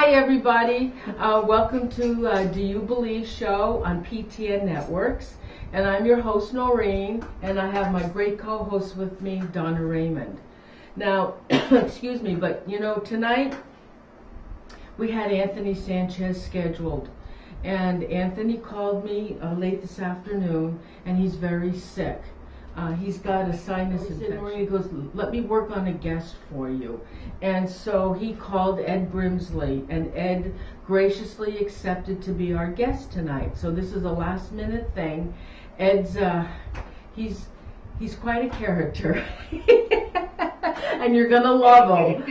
Hi everybody, welcome to Do You Believe show on PTN Networks, and I'm your host Noreen, and I have my great co-host with me, Donna Raymond. Now, excuse me, but you know, tonight we had Anthony Sanchez scheduled, and Anthony called me late this afternoon, and he's very sick. He's got a sinus infection. He goes, let me work on a guest for you. And so he called Ed Grimsley, and Ed graciously accepted to be our guest tonight. So this is a last minute thing. Ed's, he's quite a character. And you're gonna love him.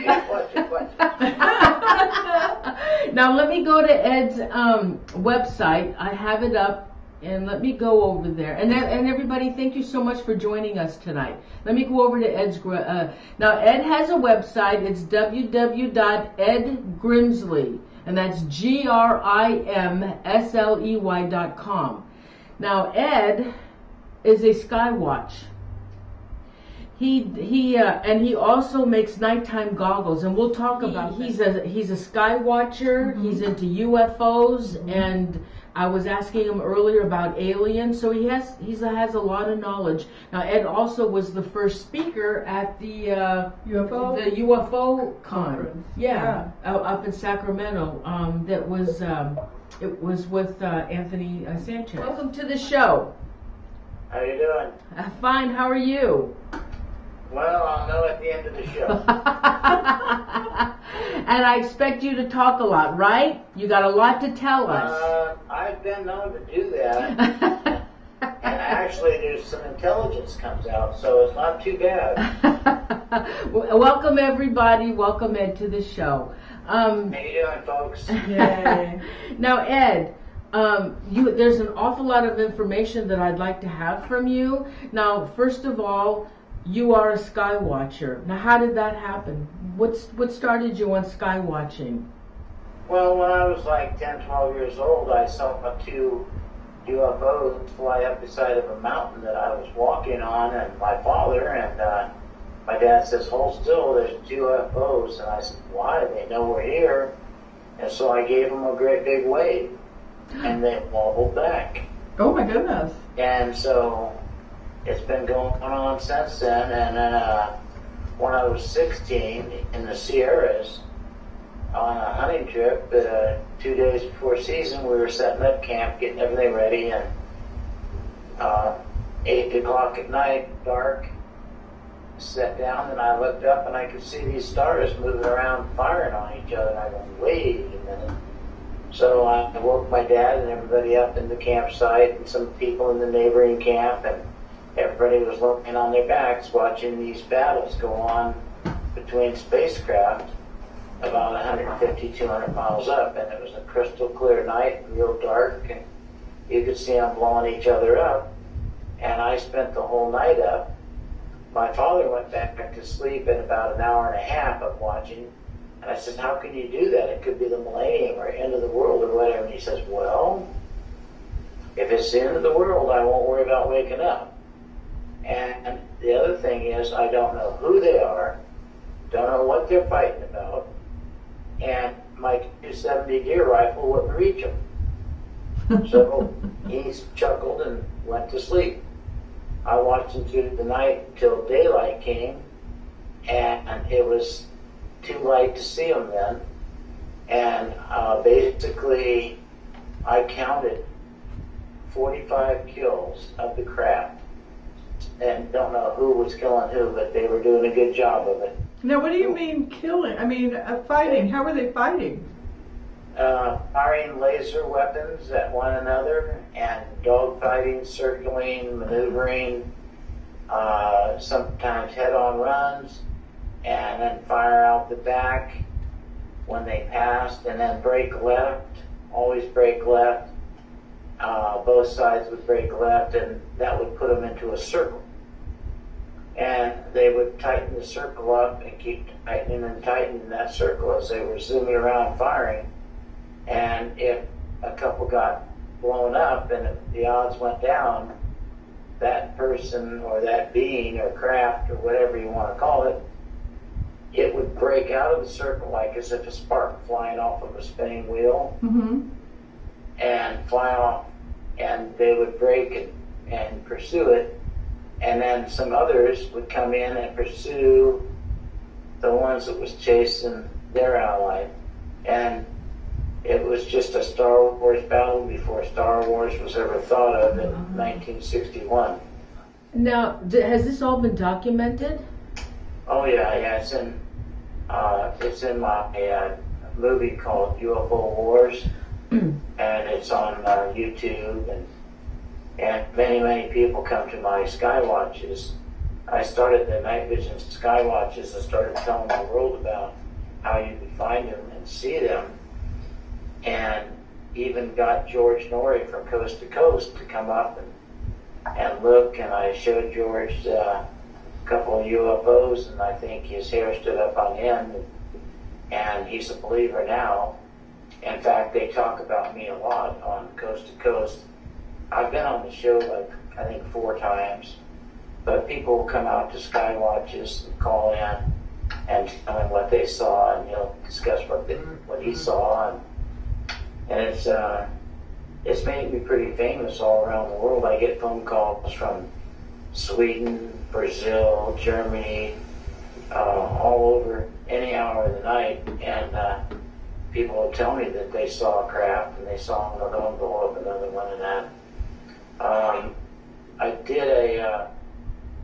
Now let me go to Ed's website. I have it up. And let me go over there. And everybody, thank you so much for joining us tonight. Let me go over to Ed's... now, Ed has a website. It's www.edgrimsley. And that's GRIMSLEY.com. Now, Ed is a sky watch. And he also makes nighttime goggles, and we'll talk about that. He's a sky watcher. Mm-hmm. He's into UFOs, mm-hmm. and I was asking him earlier about aliens, so he has a lot of knowledge. Now, Ed also was the first speaker at the UFO con, up in Sacramento. That was it was with Anthony Sanchez. Welcome to the show. How you doing? Fine. How are you? Well, I'll know at the end of the show. And I expect you to talk a lot, right? You got a lot to tell us. I've been known to do that. And actually, there's some intelligence comes out, so it's not too bad. Welcome, everybody. Welcome, Ed, to the show. How you doing, folks? Yay. Now, Ed, there's an awful lot of information that I'd like to have from you. Now, first of all, you are a sky watcher. Now, how did that happen? What started you on sky watching? Well, when I was like 10, 12 years old, I saw 2 UFOs fly up the side of a mountain that I was walking on, and my father and my dad says, hold still, there's 2 UFOs. And I said, why? They know we're here. And so I gave them a great big wave, and they wobbled back. Oh, my goodness. And so it's been going on since then, and then when I was 16 in the Sierras on a hunting trip, 2 days before season, we were setting up camp, getting everything ready, and 8 o'clock at night, dark, sat down, and I looked up and I could see these stars moving around, firing on each other, and I go, wait a minute. So I woke my dad and everybody up in the campsite, and some people in the neighboring camp, and everybody was looking on their backs watching these battles go on between spacecraft about 150, 200 miles up, and it was a crystal clear night, real dark, and you could see them blowing each other up, and I spent the whole night up. My father went back to sleep in about an hour and a half of watching, and I said, how can you do that? It could be the millennium or end of the world or whatever. And he says, well, if it's the end of the world, I won't worry about waking up. And the other thing is, I don't know who they are, don't know what they're fighting about, and my 270 deer rifle wouldn't reach them. So he chuckled and went to sleep. I watched him through the night till daylight came, and it was too light to see them then. And basically, I counted 45 kills of the craft. And don't know who was killing who, but they were doing a good job of it. Now, what do you mean killing? I mean, fighting. How were they fighting? Firing laser weapons at one another, and dogfighting, circling, maneuvering, sometimes head-on runs, and then fire out the back when they passed, and then break left, always break left. Both sides would break left, and that would put them into a circle. And they would tighten the circle up and keep tightening and tightening that circle as they were zooming around firing. And if a couple got blown up and the odds went down, that person or that being or craft or whatever you want to call it it would break out of the circle like as if a spark flying off of a spinning wheel, and fly off, and they would break and pursue it, and then some others would come in and pursue the ones that was chasing their ally. And it was just a Star Wars battle before Star Wars was ever thought of in 1961. Now, has this all been documented? Oh yeah, it's in my movie called UFO Wars, and it's on YouTube, and many people come to my sky watches. I started the night vision sky watches and started telling the world about how you could find them and see them, and even got George Norrie from Coast to Coast to come up and look, and I showed George a couple of UFOs, and I think his hair stood up on end, and he's a believer now. In fact, they talk about me a lot on Coast to Coast. I've been on the show like I think 4 times, but people will come out to sky watches and call in and tell him what they saw, and he'll discuss what he saw, and it's made me pretty famous all around the world. I get phone calls from Sweden, Brazil, Germany, all over any hour of the night, and people will tell me that they saw a craft and they saw another one blow up another one, and that. I did a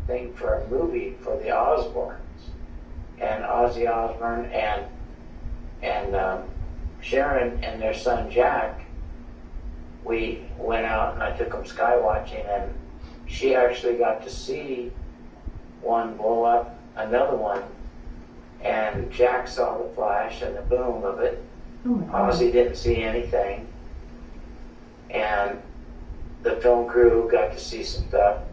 thing for a movie for the Osbournes, and Ozzy Osbourne and Sharon and their son Jack. We went out and I took them sky watching, and she actually got to see one blow up another one, and Jack saw the flash and the boom of it. Ozzy didn't see anything, and the film crew got to see some stuff,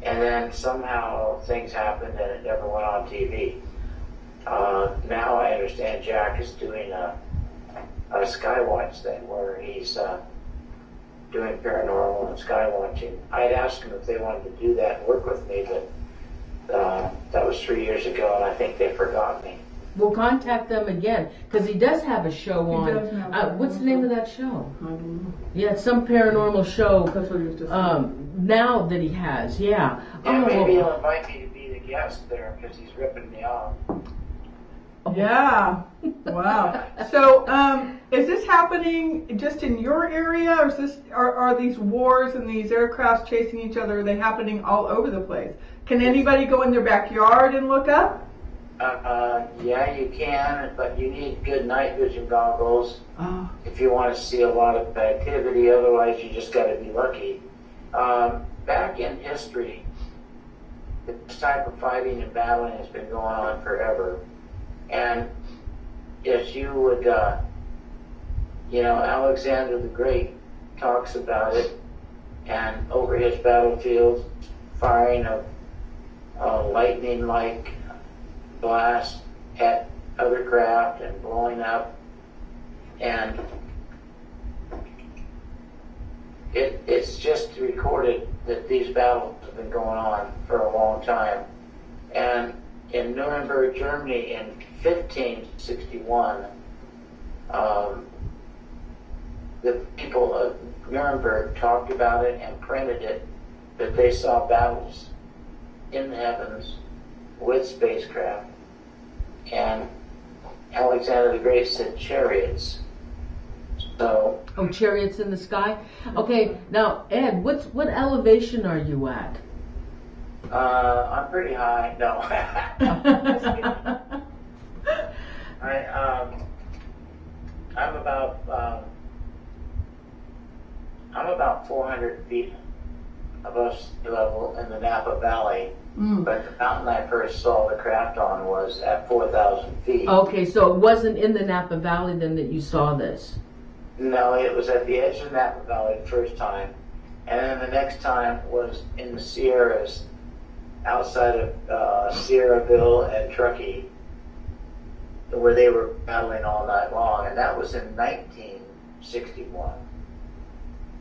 and then somehow things happened and it never went on TV. Now I understand Jack is doing a skywatch thing where he's doing paranormal and skywatching. I'd asked him if they wanted to do that and work with me, but that was 3 years ago, and I think they forgot me. We'll contact them again, because he does have a show on. What's the name of that show? I don't know. Yeah, it's some paranormal show. That's what he was just saying. Now that he has, yeah. Yeah, maybe he'll invite me to be the guest there, because he's ripping me off. Yeah. Wow. So, is this happening just in your area, or is this are these wars and these aircrafts chasing each other? Are they happening all over the place? Can anybody go in their backyard and look up? Yeah, you can, but you need good night vision goggles if you want to see a lot of activity. Otherwise, you just got to be lucky. Back in history, this type of fighting and battling has been going on forever. And if you would, Alexander the Great talks about it, and over his battlefields, firing of lightning-like blast at other craft and blowing up, and it's just recorded that these battles have been going on for a long time. And in Nuremberg, Germany in 1561, the people of Nuremberg talked about it and printed it, that they saw battles in the heavens with spacecraft. And Alexander the Great said chariots. So. Oh, chariots in the sky? Okay, now Ed, what elevation are you at? I'm pretty high. No. I'm about 400 feet above sea level in the Napa Valley. But the mountain I first saw the craft on was at 4,000 feet. Okay, so it wasn't in the Napa Valley then that you saw this? No, it was at the edge of Napa Valley the first time. And then the next time was in the Sierras, outside of Sierraville and Truckee, where they were battling all night long. And that was in 1961.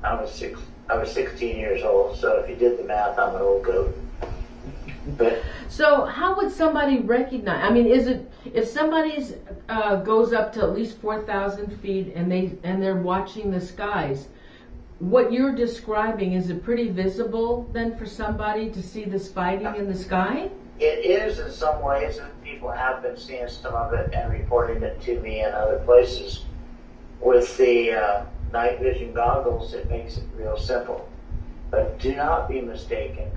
I was 16 years old, so if you did the math, I'm an old goat. But so how would somebody recognize? I mean, is it if somebody's goes up to at least 4,000 feet and they're watching the skies? What you're describing, is it pretty visible then for somebody to see this fighting in the sky? it is in some ways, and people have been seeing some of it and reporting it to me in other places. With the night vision goggles, it makes it real simple. But do not be mistaken.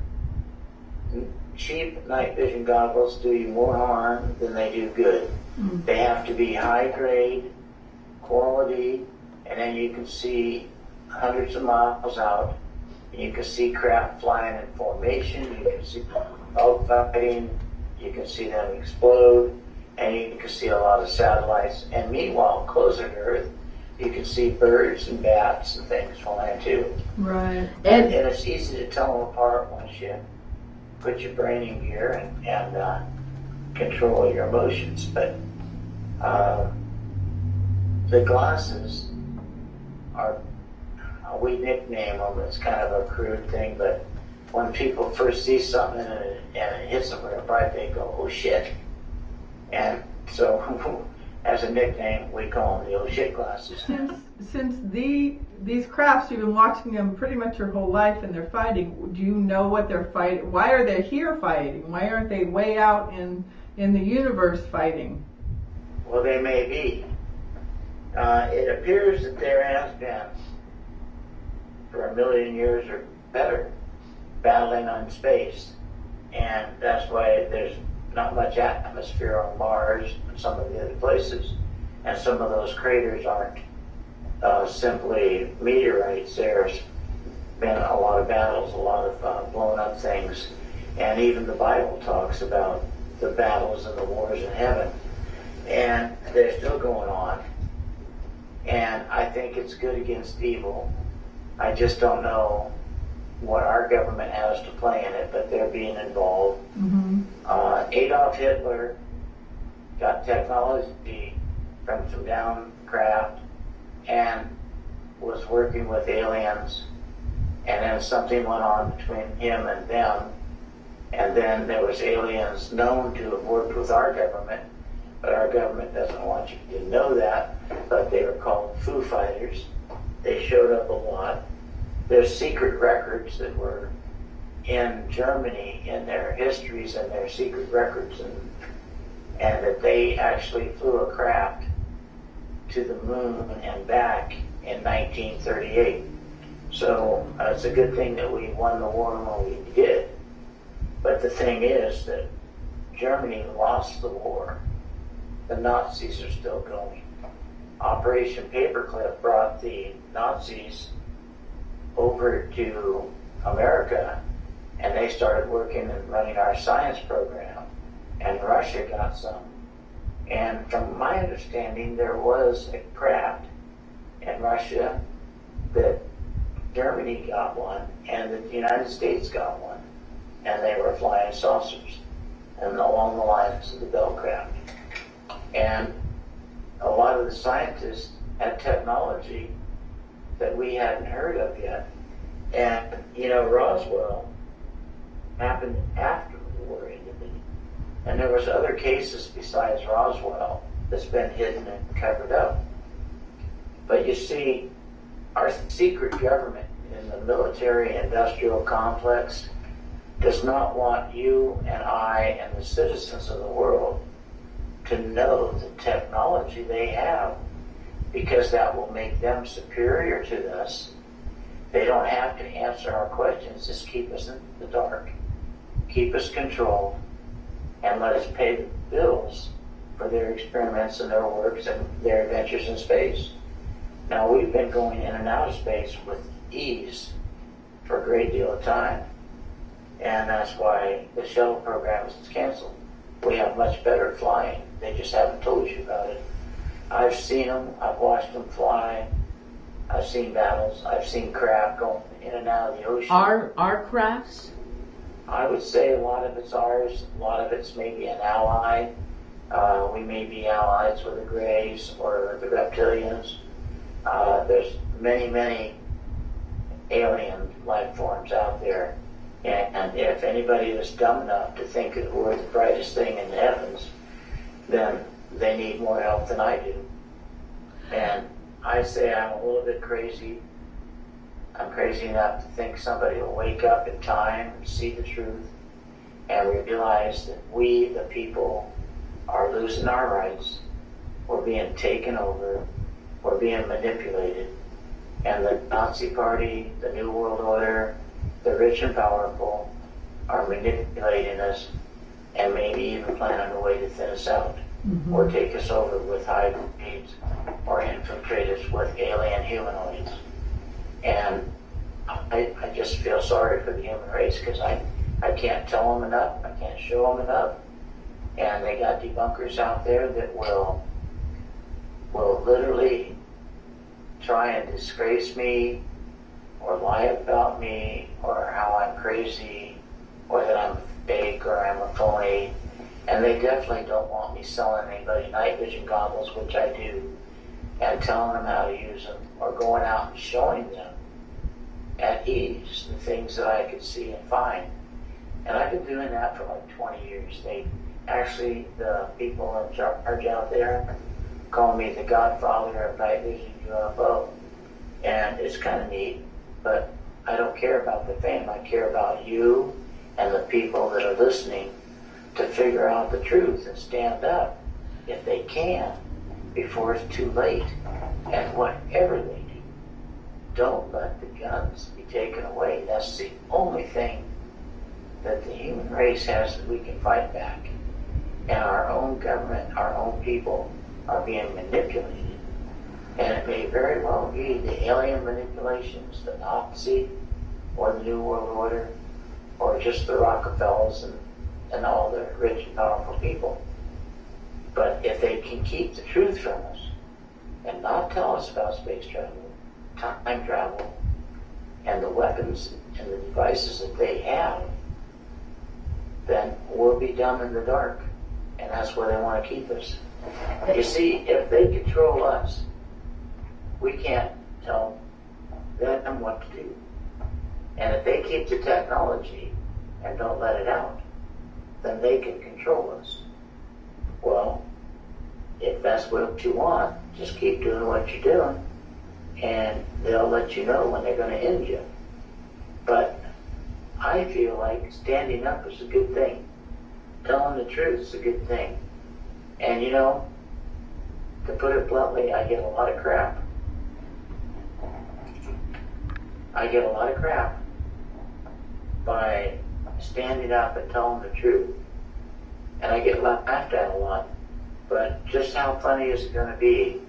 Cheap night vision goggles do you more harm than they do good. They have to be high grade, quality, and then you can see hundreds of miles out. You can see craft flying in formation, you can see dogfighting, you can see them explode, and you can see a lot of satellites. And meanwhile, closer to Earth, you can see birds and bats and things flying too. Right. And it's easy to tell them apart once you put your brain in gear and control your emotions. But the glasses are, we nickname them, it's kind of a crude thing, but when people first see something and it hits them real bright, they go, oh shit. And so as a nickname, we call them the oh shit glasses. Since these crafts, you've been watching them pretty much your whole life and they're fighting, do you know what they're fighting? Why are they here fighting? Why aren't they way out in the universe fighting? Well, they may be. It appears that there has been, for 1 million years or better, battling on space. And that's why there's not much atmosphere on Mars and some of the other places. And some of those craters aren't simply meteorites. There's been a lot of battles, a lot of blown up things. And even the Bible talks about the battles and the wars in heaven. And they're still going on. And I think it's good against evil. I just don't know what our government has to play in it, but they're being involved. Adolf Hitler got technology from some down craft and was working with aliens, and then something went on between him and them, and then there was aliens known to have worked with our government, but our government doesn't want you to know that, but they were called Foo Fighters. They showed up a lot. There's secret records that were in Germany in their histories and their secret records, and that they actually flew a craft to the moon and back in 1938. So it's a good thing that we won the war when we did. But the thing is that Germany lost the war. The Nazis are still going. Operation Paperclip brought the Nazis over to America, and they started working and running our science program, and Russia got some. And from my understanding, there was a craft in Russia that Germany got one, and the United States got one, and they were flying saucers, and along the lines of the Bell craft. And a lot of the scientists had technology that we hadn't heard of yet. And, you know, Roswell happened after the war ended. And there was other cases besides Roswell that's been hidden and covered up. But you see, our secret government in the military-industrial complex does not want you and I and the citizens of the world to know the technology they have, because that will make them superior to us. They don't have to answer our questions, just keep us in the dark, keep us controlled, and let us pay the bills for their experiments and their works and their adventures in space. Now, we've been going in and out of space with ease for a great deal of time, and that's why the shuttle program is canceled. We have much better flying. They just haven't told you about it. I've seen them. I've watched them fly. I've seen battles. I've seen craft going in and out of the ocean. Our crafts? I would say a lot of it's ours. A lot of it's maybe an ally. We may be allies with the Greys or the reptilians. There's many, many alien life forms out there. And if anybody is dumb enough to think that we're the brightest thing in the heavens, then they need more help than I do. And I say I'm a little bit crazy. I'm crazy enough to think somebody will wake up in time and see the truth and realize that we, the people, are losing our rights. We're being taken over. We're being manipulated. And the Nazi Party, the New World Order, the rich and powerful are manipulating us and maybe even planning a way to thin us out, or take us over with hybrids, or infiltrate us with alien humanoids. And I just feel sorry for the human race, because I can't tell them enough, I can't show them enough, and they got debunkers out there that will literally try and disgrace me, or lie about me, or how I'm crazy, or that I'm fake, or I'm a phony. And they definitely don't want me selling anybody night vision goggles, which I do, and telling them how to use them, or going out and showing them at ease the things that I could see and find. And I've been doing that for like 20 years. The people in charge out there call me the godfather of night vision UFO. And it's kind of neat, but I don't care about the fame. I care about you and the people that are listening to figure out the truth and stand up, if they can, before it's too late. And whatever they do, don't let the guns be taken away. That's the only thing that the human race has that we can fight back. And our own government, our own people are being manipulated. And it may very well be the alien manipulations, the Nazi, or the New World Order, or just the Rockefellers and all the rich and powerful people. But if they can keep the truth from us and not tell us about space travel, time travel, and the weapons and the devices that they have, then we'll be dumb in the dark. And that's where they want to keep us. You see, if they control us, we can't tell them what to do. And if they keep the technology and don't let it out, then they can control us. Well, if that's what you want, just keep doing what you're doing, and they'll let you know when they're going to end you. But I feel like standing up is a good thing. Telling the truth is a good thing. And you know, to put it bluntly, I get a lot of crap. I get a lot of crap by standing up and telling the truth. And I get laughed at a lot. But just how funny is it going to be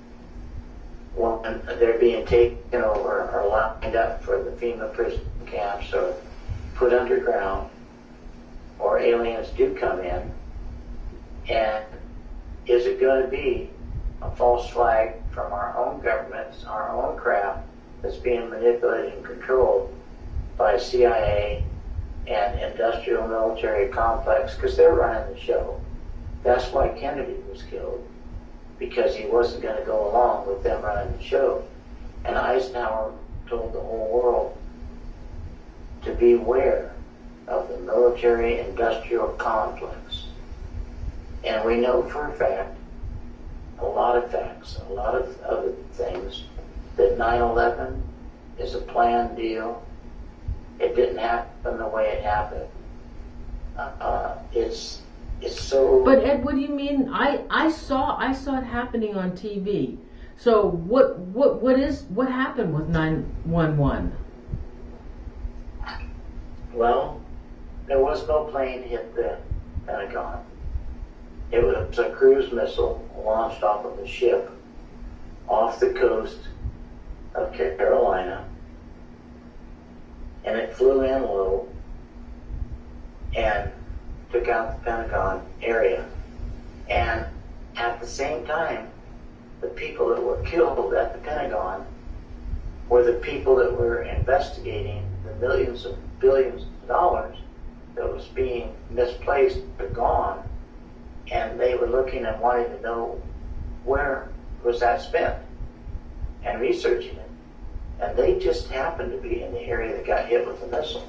when they're being taken over or lined up for the FEMA prison camps or put underground, or aliens do come in? And is it going to be a false flag from our own governments, our own crap, that's being manipulated and controlled by CIA and industrial military complex, because they're running the show? That's why Kennedy was killed, because he wasn't going to go along with them running the show. And Eisenhower told the whole world to beware of the military industrial complex. And we know for a fact, a lot of facts, a lot of other things, that 9/11 is a planned deal. It didn't happen the way it happened. It's so. But Ed, what do you mean? I saw it happening on TV. So what happened with 9/11? Well, there was no plane hit the Pentagon. It was a cruise missile launched off of a ship off the coast of Carolina, and it flew in low and took out the Pentagon area. And at the same time, the people that were killed at the Pentagon were the people that were investigating the millions of billions of dollars that was being misplaced or gone, and they were looking and wanting to know where was that spent and researching it. And they just happened to be in the area that got hit with the missile.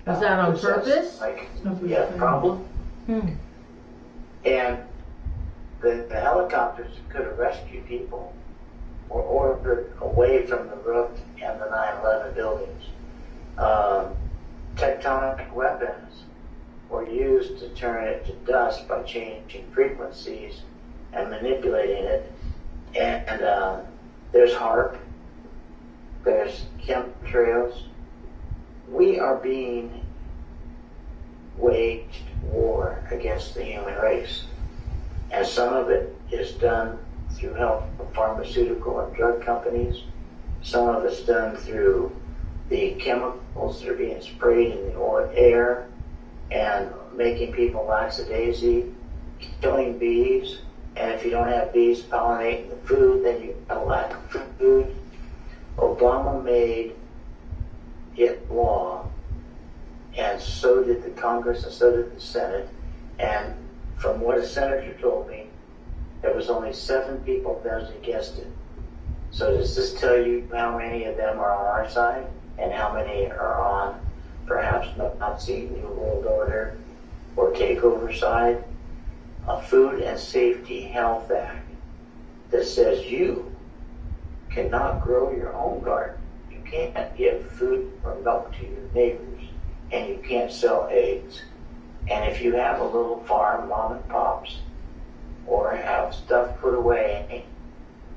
Was that on purpose? Like, yeah, problem. And the helicopters could have rescued people or ordered away from the roof and the 9/11 buildings. Tectonic weapons were used to turn it to dust by changing frequencies and manipulating it. And there's HARP, there's chemtrails. We are being waged war against the human race. And some of it is done through help of pharmaceutical and drug companies. Some of it's done through the chemicals that are being sprayed in the air and making people lackadaisy, killing bees. And if you don't have bees pollinating the food, then you have a lack of food. Obama made it law, and so did the Congress, and so did the Senate. And from what a senator told me, there was only 7 people voted against it. So does this tell you how many of them are on our side and how many are on perhaps Nazi, New World Order, or takeover side? A Food and Safety Health Act that says you cannot grow your own garden. You can't give food or milk to your neighbors, and you can't sell eggs. And if you have a little farm, mom and pops, or have stuff put away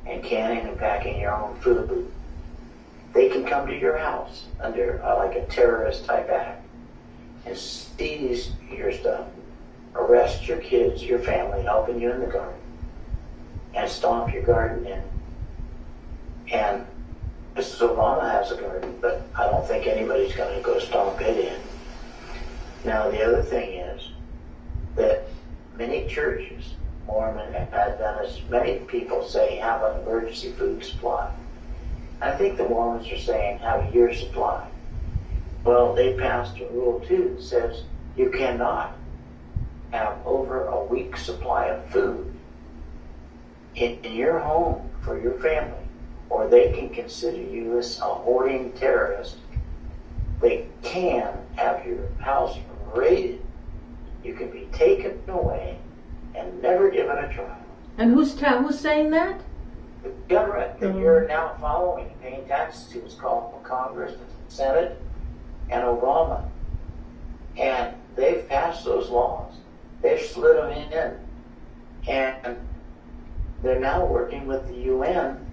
and canning and packing your own food, they can come to your house under like a terrorist type act and seize your stuff, arrest your kids, your family, helping you in the garden, and stomp your garden in. And Mrs. Obama has a garden, but I don't think anybody's going to go stomp it in. Now, the other thing is that many churches, Mormon and Adventists, many people say have an emergency food supply. I think the Mormons are saying have a year's supply. Well, they passed a rule too that says you cannot have over a week's supply of food in your home for your family, or they can consider you as a hoarding terrorist. They can have your house raided. You can be taken away and never given a trial. And who's saying that? The government that you're now following, paying taxes to, is called Congress, the Senate, and Obama. And they've passed those laws. They've slid them in. And they're now working with the UN,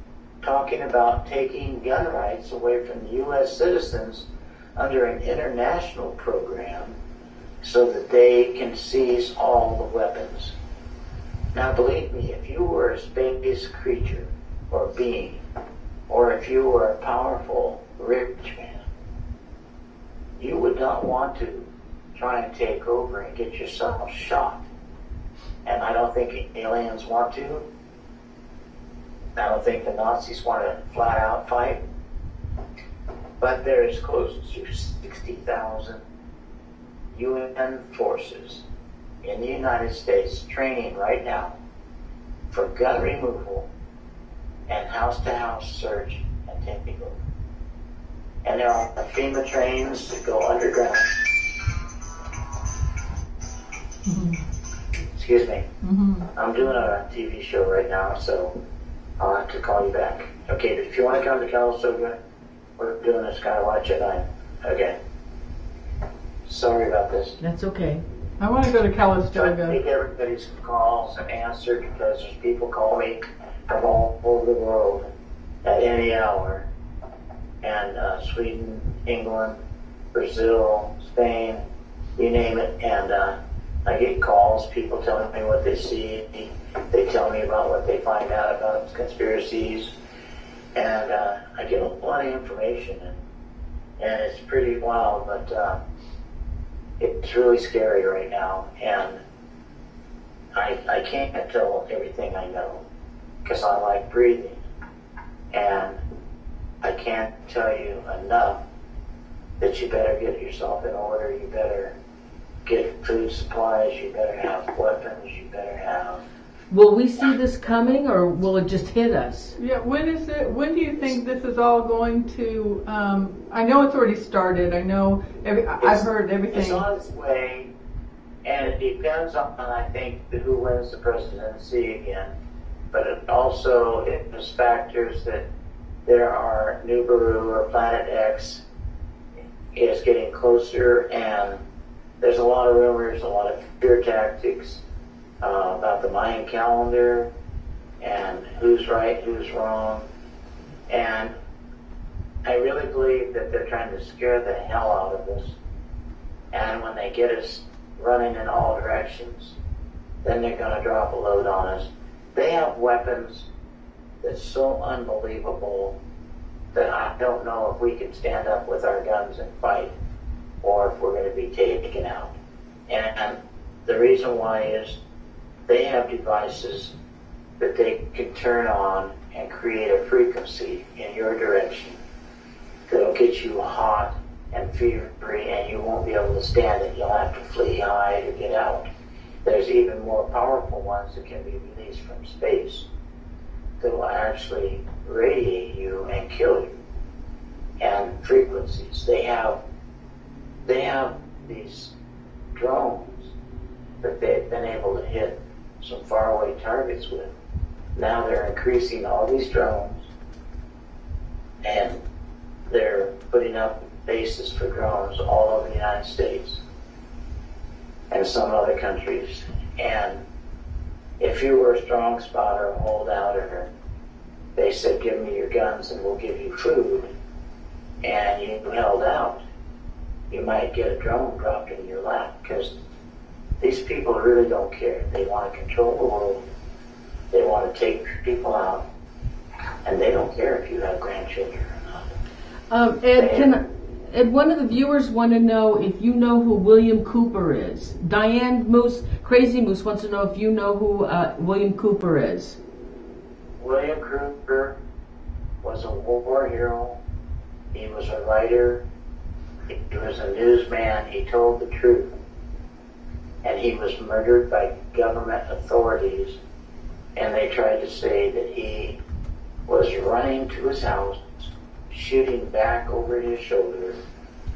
talking about taking gun rights away from the U.S. citizens under an international program so that they can seize all the weapons. Now, believe me, if you were a space creature or being, or if you were a powerful rich man, you would not want to try and take over and get yourself shot. And I don't think aliens want to. I don't think the Nazis want to flat out fight. But there is close to 60,000 UN forces in the United States training right now for gun removal and house-to-house search and takeover. And there are FEMA trains that go underground. Excuse me. I'm doing a TV show right now, so I'll have to call you back. Okay, if you want to come to Calistoga, we're doing this kind of watch at 9. Okay. Sorry about this. That's okay. I want to go to Calistoga. I take everybody's calls and answer because there's people call me from all over the world at any hour. And Sweden, England, Brazil, Spain, you name it. And I get calls, people telling me what they see. They tell me about what they find out about conspiracies. And I get a lot of information. And it's pretty wild, but it's really scary right now. And I can't tell everything I know because I like breathing. And I can't tell you enough that you better get yourself in order. You better get food supplies. You better have weapons. You better have Will we see this coming, or will it just hit us? Yeah, when do you think this is all going to, I know it's already started. I know, I've heard everything. It's on its way, and it depends on, I think, who wins the presidency again. But it also is factors that there are Nibiru or Planet X is getting closer, and there's a lot of rumors, a lot of fear tactics about the Mayan calendar and who's right, who's wrong. And I really believe that they're trying to scare the hell out of us. And when they get us running in all directions, then they're going to drop a load on us. They have weapons that's so unbelievable that I don't know if we can stand up with our guns and fight, or if we're going to be taken out. And the reason why is they have devices that they can turn on and create a frequency in your direction that'll get you hot and fevery, and you won't be able to stand it. You'll have to flee, hide, or get out. There's even more powerful ones that can be released from space that will actually radiate you and kill you. And frequencies. They have these drones that they've been able to hit some faraway targets with. Now they're increasing all these drones, and they're putting up bases for drones all over the United States and some other countries. And if you were a strong spotter, a holdouter, they said, give me your guns and we'll give you food, and you held out, you might get a drone dropped in your lap, because these people really don't care. They want to control the world. They want to take people out, and they don't care if you have grandchildren or not. Ed, one of the viewers want to know if you know who William Cooper is. Diane Moose, Crazy Moose, wants to know if you know who William Cooper is. William Cooper was a war hero. He was a writer. He was a newsman. He told the truth. And he was murdered by government authorities. And they tried to say that he was running to his house, shooting back over his shoulder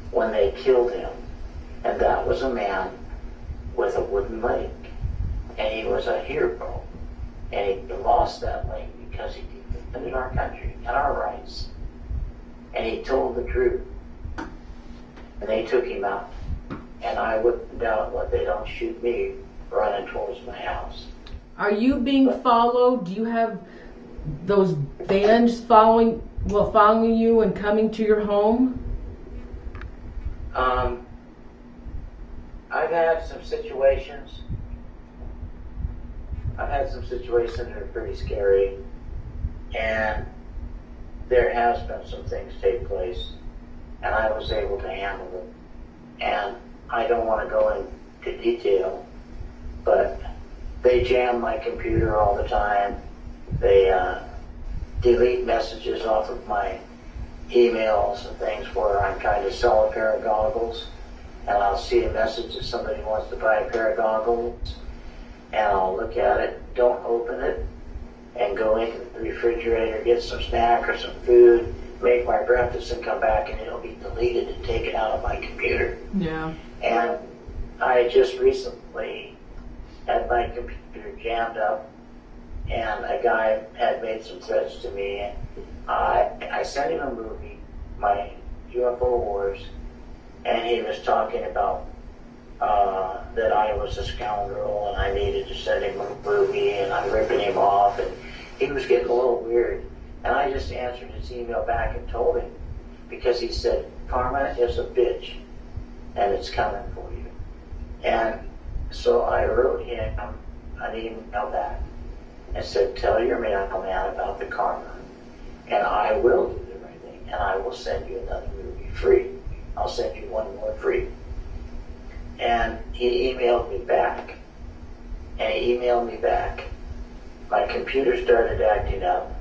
when they killed him. And that was a man with a wooden leg. And he was a hero. And he lost that leg because he defended our country and our rights. And he told the truth. And they took him out. And I wouldn't doubt what they don't shoot me running towards my house. Are you being followed? Do you have those bands following you and coming to your home? I've had some situations. that are pretty scary, and there has been some things take place, and I was able to handle it. And I don't want to go into detail, but they jam my computer all the time. They delete messages off of my emails and things where I'm trying to sell a pair of goggles, and I'll see a message that somebody wants to buy a pair of goggles, and I'll look at it, don't open it, and go into the refrigerator, get some snack or some food, make my breakfast, and come back, and it'll be deleted and taken out of my computer. Yeah. And I just recently had my computer jammed up, and a guy had made some threats to me. I sent him a movie, my UFO Wars, and he was talking about that I was a scoundrel and I needed to send him a movie, and I'm ripping him off, and he was getting a little weird. And I just answered his email back and told him, because he said, karma is a bitch, and it's coming for you. And so I wrote him an email back and said, tell your mailman about the karma, and I will do the right thing, and I will send you another movie free. I'll send you one more free. And he emailed me back. My computer started acting up.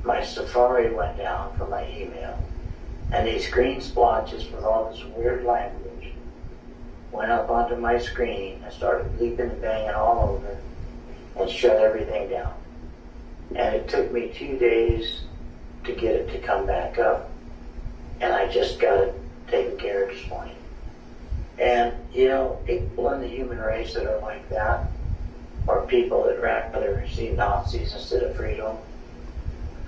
My Safari went down for my email. And these green splotches with all this weird language went up onto my screen and started bleeping and banging all over. and shut everything down. And it took me 2 days to get it to come back up. And I just got it taken care of this morning. And, you know, people in the human race that are like that, or people that rather see Nazis instead of freedom,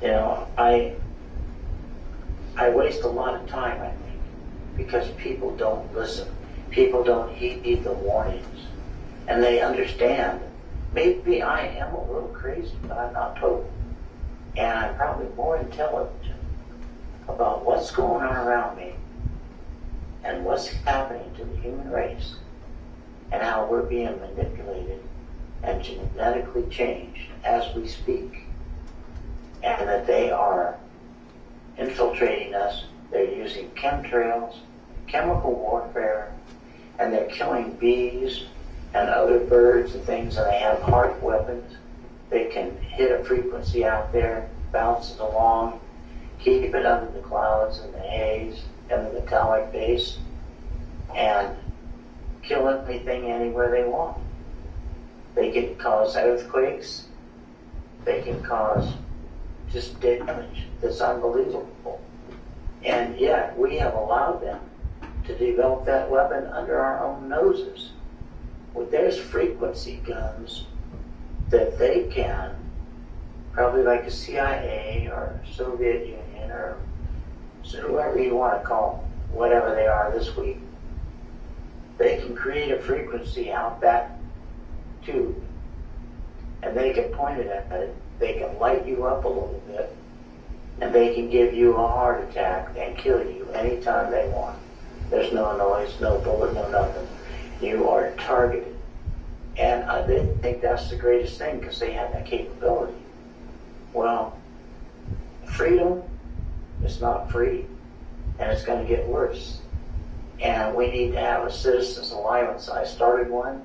you know, I waste a lot of time, I think, because people don't listen. People don't heed the warnings. And they understand, maybe I am a little crazy, but I'm not total. And I'm probably more intelligent about what's going on around me and what's happening to the human race and how we're being manipulated and genetically changed as we speak, and that they are infiltrating us. They're using chemtrails, chemical warfare, and they're killing bees and other birds and things, and they have hard weapons. They can hit a frequency out there, bounces along, keep it under the clouds and the haze and the metallic base, and kill anything anywhere they want. They can cause earthquakes. They can cause just damage that's unbelievable. And yet we have allowed them to develop that weapon under our own noses. Well, there's frequency guns that they can, probably like a CIA or Soviet Union or whoever you want to call them, whatever they are this week, they can create a frequency out that tube, and they can point it at it. They can light you up a little bit, and they can give you a heart attack and kill you anytime they want. There's no noise, no bullet, no nothing. You are targeted. And they think that's the greatest thing because they have that capability. Well, freedom is not free, and it's going to get worse. And we need to have a citizens alliance. I started one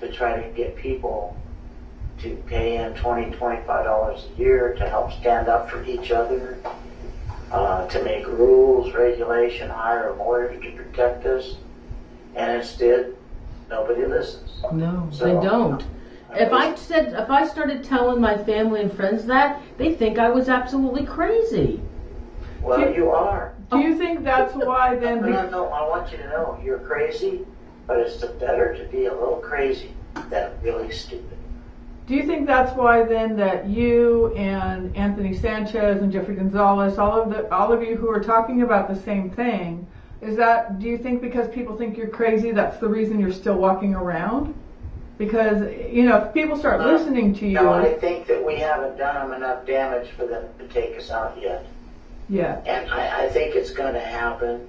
to try to get people to pay in $20, $25 a year to help stand up for each other, to make rules, regulation, hire lawyers to protect us. And instead, nobody listens. No, So, they don't. If I started telling my family and friends that, they think I was absolutely crazy. Well, you are. Do you think that's why then? No, I want you to know you're crazy, but it's better to be a little crazy than really stupid. Do you think that's why then that you and Anthony Sanchez and Jeffrey Gonzalez, all of you who are talking about the same thing, do you think because people think you're crazy, that's the reason you're still walking around? Because, you know, if people start listening to you... No, I think that we haven't done them enough damage for them to take us out yet. Yeah. And I think it's going to happen.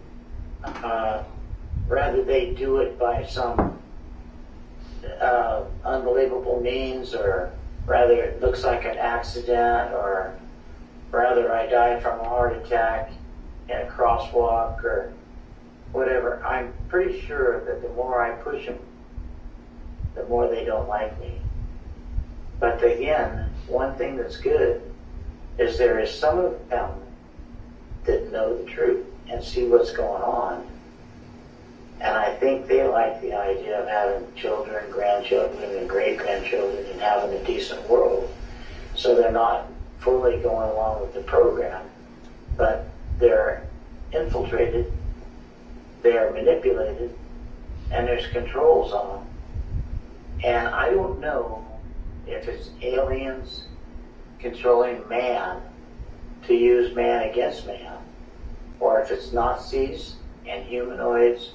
Rather they do it by some unbelievable means, or rather it looks like an accident, or rather I died from a heart attack in a crosswalk, or whatever. I'm pretty sure that the more I push them, the more they don't like me. But again, one thing that's good is there is some of them that know the truth and see what's going on. And I think they like the idea of having children, grandchildren, and great-grandchildren and having a decent world. So they're not fully going along with the program, but they're infiltrated, they're manipulated, and there's controls on them. And I don't know if it's aliens controlling man to use man against man, or if it's Nazis and humanoids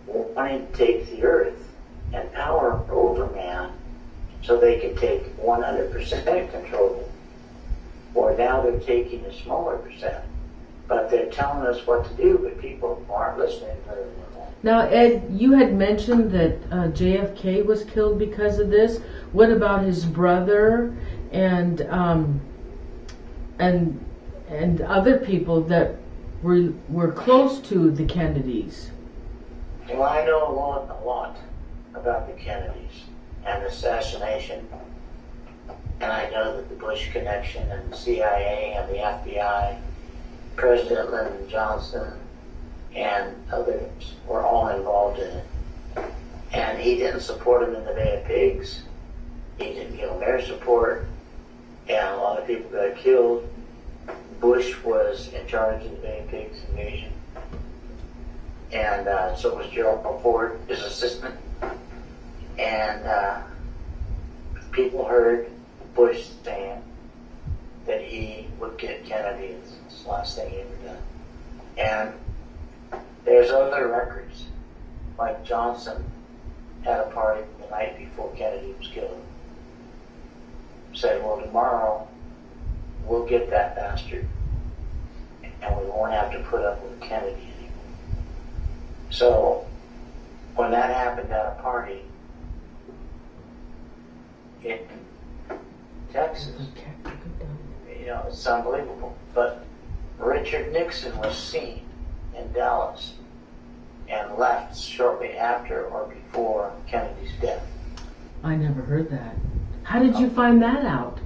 wanting to take the earth and power over man so they can take 100% control. Or now they're taking a smaller percent, but they're telling us what to do, but people aren't listening very well. Now, Ed, you had mentioned that JFK was killed because of this. What about his brother and other people that were close to the Kennedys? Well, I know a lot about the Kennedys and assassination. And I know that the Bush connection and the CIA and the FBI, President Lyndon Johnson, and others were all involved in it. And he didn't support him in the Bay of Pigs. He didn't give them air support, and a lot of people got killed. Bush was in charge of the Bay of Pigs invasion, and so was Gerald Ford, his assistant. And people heard Bush saying that he would get Kennedy. It's the last thing he ever done. And there's other records, like Johnson had a party the night before Kennedy was killed. Said, well, tomorrow we'll get that bastard, and we won't have to put up with Kennedy anymore. So when that happened at a party in Texas, you know, it's unbelievable. But Richard Nixon was seen in Dallas and left shortly after or before Kennedy's death. I never heard that. How did you find that out?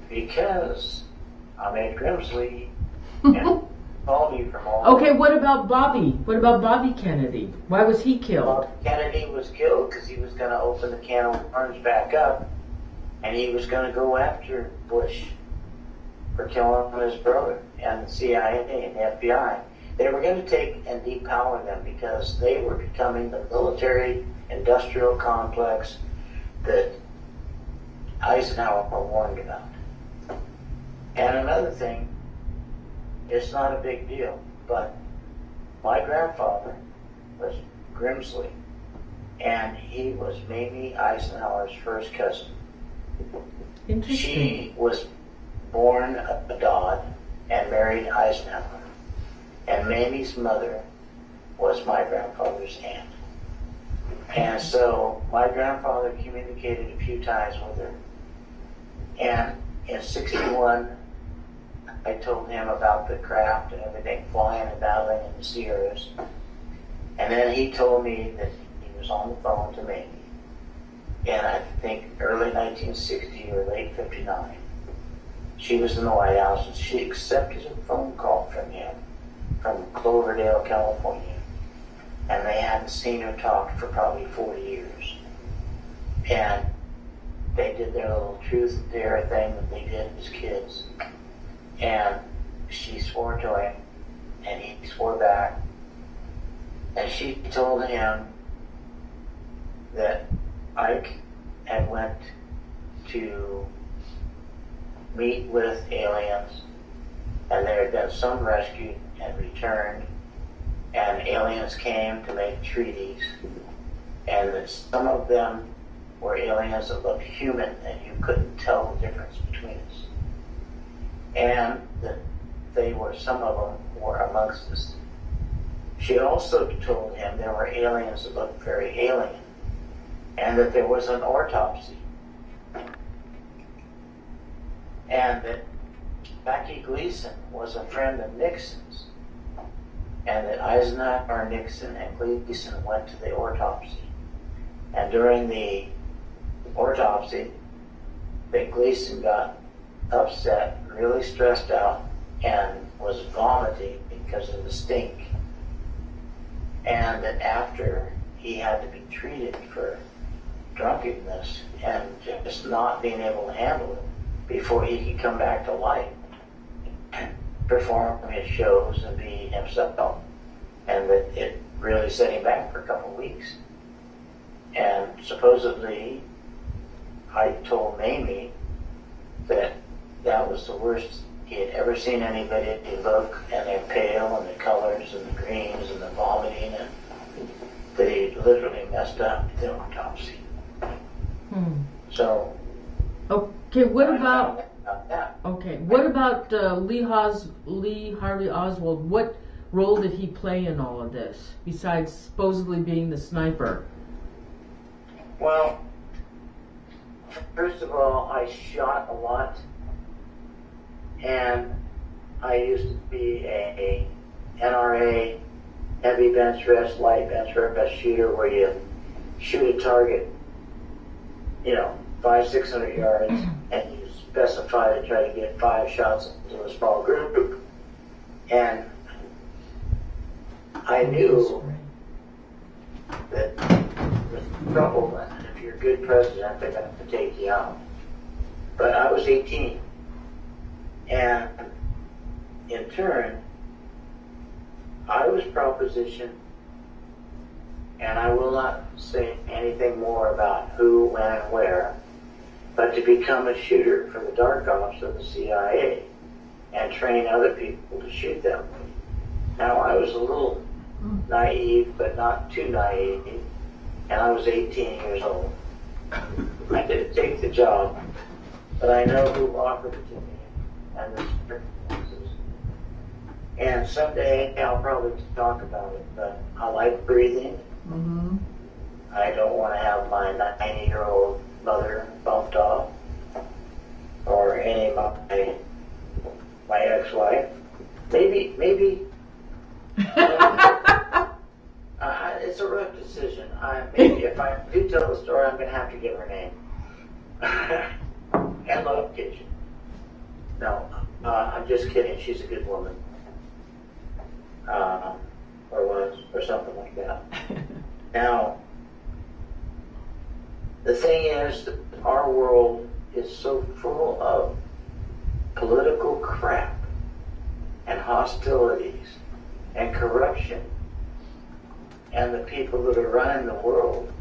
Because I'm Ed Grimsley and called me from all Okay, what about Bobby? What about Bobby Kennedy? Why was he killed? Well, Kennedy was killed because he was going to open the can of worms back up, and he was going to go after Bush for killing his brother and the CIA and the FBI. They were going to take and depower them because they were becoming the military-industrial complex that Eisenhower warned about. And another thing, it's not a big deal, but my grandfather was Grimsley, and he was Mamie Eisenhower's first cousin. Interesting. She was born a Dodd and married Eisenhower, and Mamie's mother was my grandfather's aunt. And so my grandfather communicated a few times with her. And in '61, I told him about the craft and everything, flying and battling in the Sierras. And then he told me that he was on the phone to Mamie. And I think early 1960 or late '59, she was in the White House and she accepted a phone call from him from Cloverdale, California. And they hadn't seen her talk for probably 40 years. And they did their little truth and dare thing that they did as kids. And she swore to him, and he swore back. And she told him that Ike had went to meet with aliens, and there had been some rescued and returned, and aliens came to make treaties, and that some of them were aliens that looked human, and you couldn't tell the difference between us. And that they were, some of them were amongst us. She also told him there were aliens that looked very alien, and that there was an autopsy. And that Becky Gleason was a friend of Nixon's, and that Eisenhower, Nixon, and Gleason went to the autopsy. And during the autopsy, that Gleason got upset, really stressed out, and was vomiting because of the stink. And that after, he had to be treated for drunkenness and just not being able to handle it before he could come back to life and perform his shows and be himself. And that it really set him back for a couple of weeks. And supposedly, I told Mamie that that was the worst he had ever seen anybody look, and they're pale, and the colors, and the greens, and the vomiting, and that he literally messed up the autopsy. So, okay, what about that? Okay, what about Lee Harvey Oswald? What role did he play in all of this, besides supposedly being the sniper? Well, first of all, I shot a lot, and I used to be a NRA heavy bench rest, light bench rest shooter, where you shoot a target, 500-600 yards, and you specify to try to get 5 shots into a small group. And I knew that there's trouble if you're good president, they're going to take you out. But I was 18. And in turn, I was propositioned, and I will not say anything more about who, when, and where, but to become a shooter for the dark ops of the CIA and train other people to shoot them. Now, I was a little naive, but not too naive, and I was 18 years old. I didn't take the job, but I know who offered it to me and the circumstances. And someday I'll probably talk about it, but I like breathing. Mm-hmm. I don't want to have my 90-year-old mother bumped off, or any of my ex-wife. Maybe it's a rough decision. Maybe if I do tell the story, I'm going to have to give her name. And location. No, I'm just kidding. She's a good woman. Or was, or something like that. Now, the thing is that our world is so full of political crap and hostilities and corruption, and the people that are running the world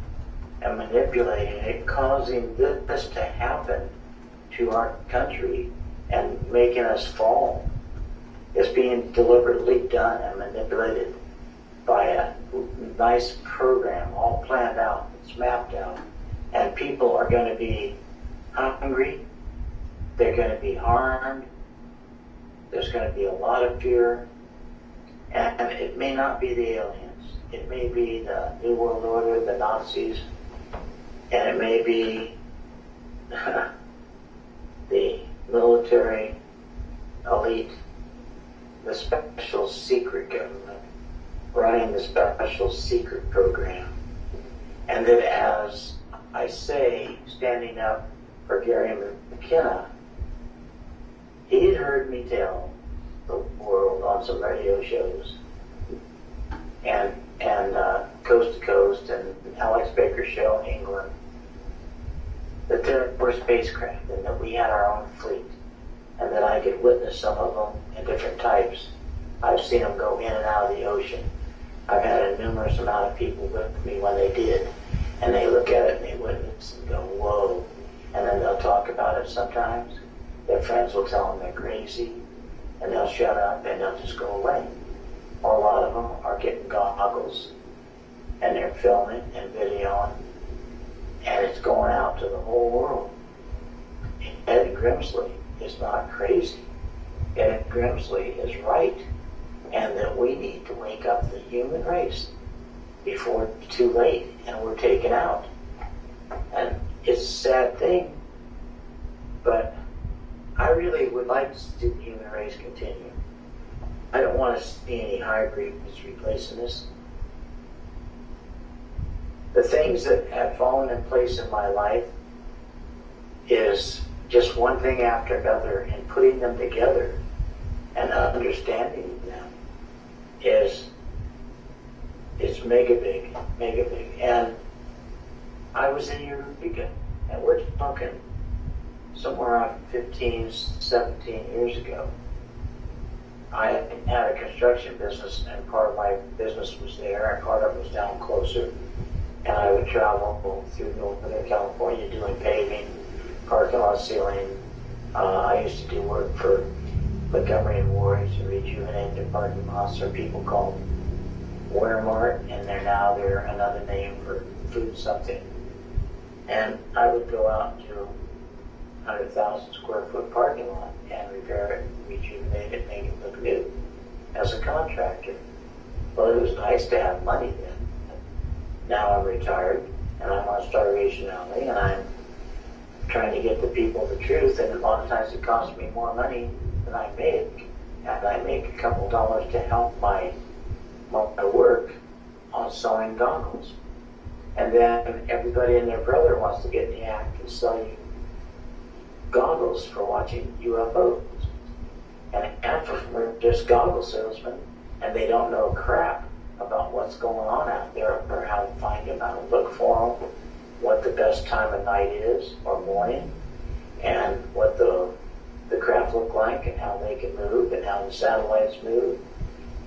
and manipulating it, causing this to happen to our country and making us fall. It's being deliberately done and manipulated by a nice program, all planned out, it's mapped out. And people are going to be hungry, they're going to be harmed, there's going to be a lot of fear, and it may not be the aliens. It may be the New World Order, the Nazis, and it may be the military elite, the special secret government running the special secret program. And that, as I say, standing up for Gary McKenna, he had heard me tell the world on some radio shows and Coast to Coast and Alex Baker's show in England, that there were spacecraft and that we had our own fleet, and that I could witness some of them in different types. I've seen them go in and out of the ocean. I've had a numerous amount of people with me when they did, and they look at it and they witness and go, whoa. And then they'll talk about it sometimes. Their friends will tell them they're crazy, and they'll shut up and they'll just go away. Or a lot of them are getting goggles, and they're filming and videoing, and it's going out to the whole world. Ed Grimsley is not crazy. Ed Grimsley is right, and that we need to wake up the human race before it's too late and we're taken out. And it's a sad thing, but I really would like to see the human race continue. I don't want to see any hybrids replacing us. The things that have fallen in place in my life is just one thing after another, and putting them together and understanding them is mega big. And I was in Eureka, and we're talking somewhere around 15, 17 years ago. I had a construction business, and part of my business was there, and part of it was down closer. And I would travel through Northern California doing paving, parking lot sealing. I used to do work for Montgomery and Ward to rejuvenate their parking lots, or people called Watermart, and they're another name for food something. And I would go out to 100,000 square foot parking lot and repair it, rejuvenate it, make it look new as a contractor. Well, it was nice to have money then. Now I'm retired, and I'm on starvation alley, and I'm trying to get the people the truth, and a lot of times it costs me more money than I make, and I make a couple dollars to help my work on sewing goggles. And then everybody and their brother wants to get in the act and sell you goggles for watching UFOs. And half of them are just goggle salesmen, and they don't know crap about what's going on out there, or how to find them, how to look for them, what the best time of night is or morning, and what the craft look like and how they can move and how the satellites move.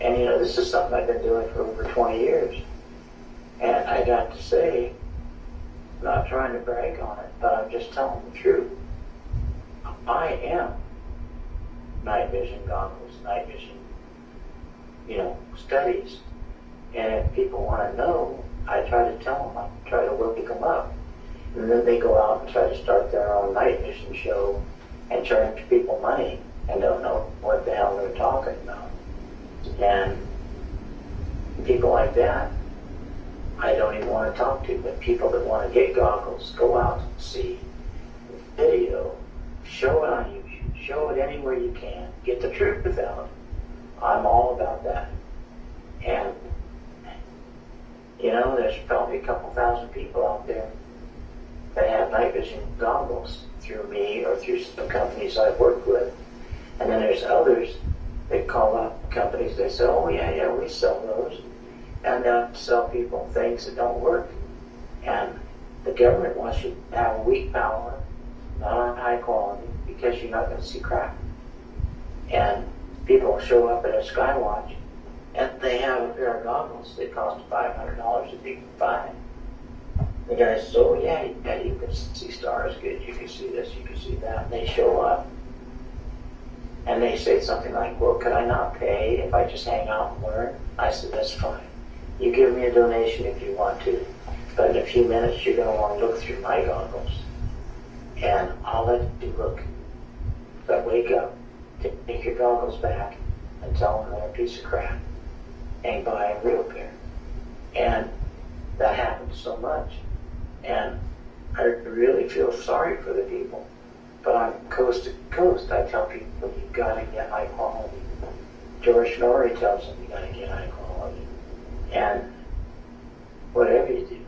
And you know, this is something I've been doing for over 20 years. And I got to say, not trying to brag on it, but I'm just telling the truth. I am night vision goggles, night vision, studies. And if people want to know, I try to tell them, I try to wake them up. And then they go out and try to start their own night vision show and charge people money and don't know what the hell they're talking about. And people like that, I don't even want to talk to, but people that want to get goggles, go out and see video, show it on YouTube, show it anywhere you can, get the truth out. I'm all about that. And, there's probably a couple thousand people out there that have night vision goggles through me or through some companies I've worked with. And then there's others that call up companies, they say, oh yeah, we sell those. And they'll sell people things that don't work. And the government wants you to have a weak power, not on high quality, because you're not going to see crap. And people show up at a Skywatch, and they have a pair of goggles that cost $500 if you can buy. The guy says, oh yeah, you can see stars good, you can see this, you can see that. And they show up, and they say something like, well, could I not pay if I just hang out and learn? I said, that's fine. You give me a donation if you want to, but in a few minutes you're going to want to look through my goggles, and I'll let you look. But wake up, take your goggles back, and tell them they're a piece of crap, and buy a real pair. And that happens so much, and I really feel sorry for the people. But on coast to coast, I tell people, you've got to get high quality. George Norrie tells them you got to get high quality. And whatever you do,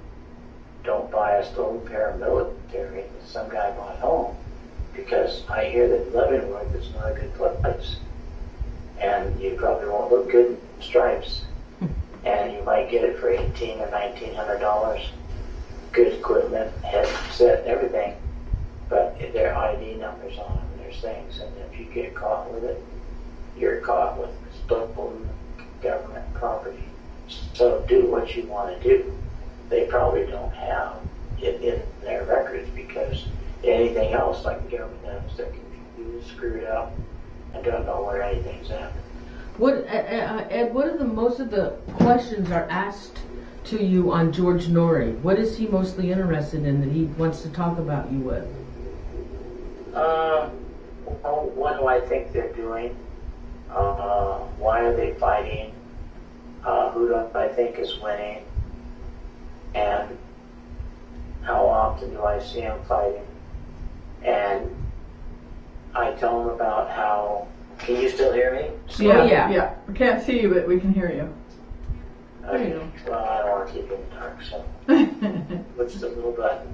don't buy a stolen pair of military that some guy bought home, because I hear that Leavenworth is not a good place. And you probably won't look good in stripes. And you might get it for $1,800 or $1,900. Good equipment, headset, everything. But there are ID numbers on them, there's things. And if you get caught with it, you're caught with stolen government property. So do what you want to do. They probably don't have it in their records, because anything else, like the government knows, they're confused, screwed up, and don't know where anything's at. What, Ed, what are most of the questions are asked to you on George Norrie? What is he mostly interested in that he wants to talk about you with? What do I think they're doing? Why are they fighting? Who do I think is winning? And how often do I see them fighting? And I tell them about how... Can you still hear me? Yeah. We can't see you, but we can hear you. Okay. There you go. Well, I don't want to keep you in the dark, so push the little button.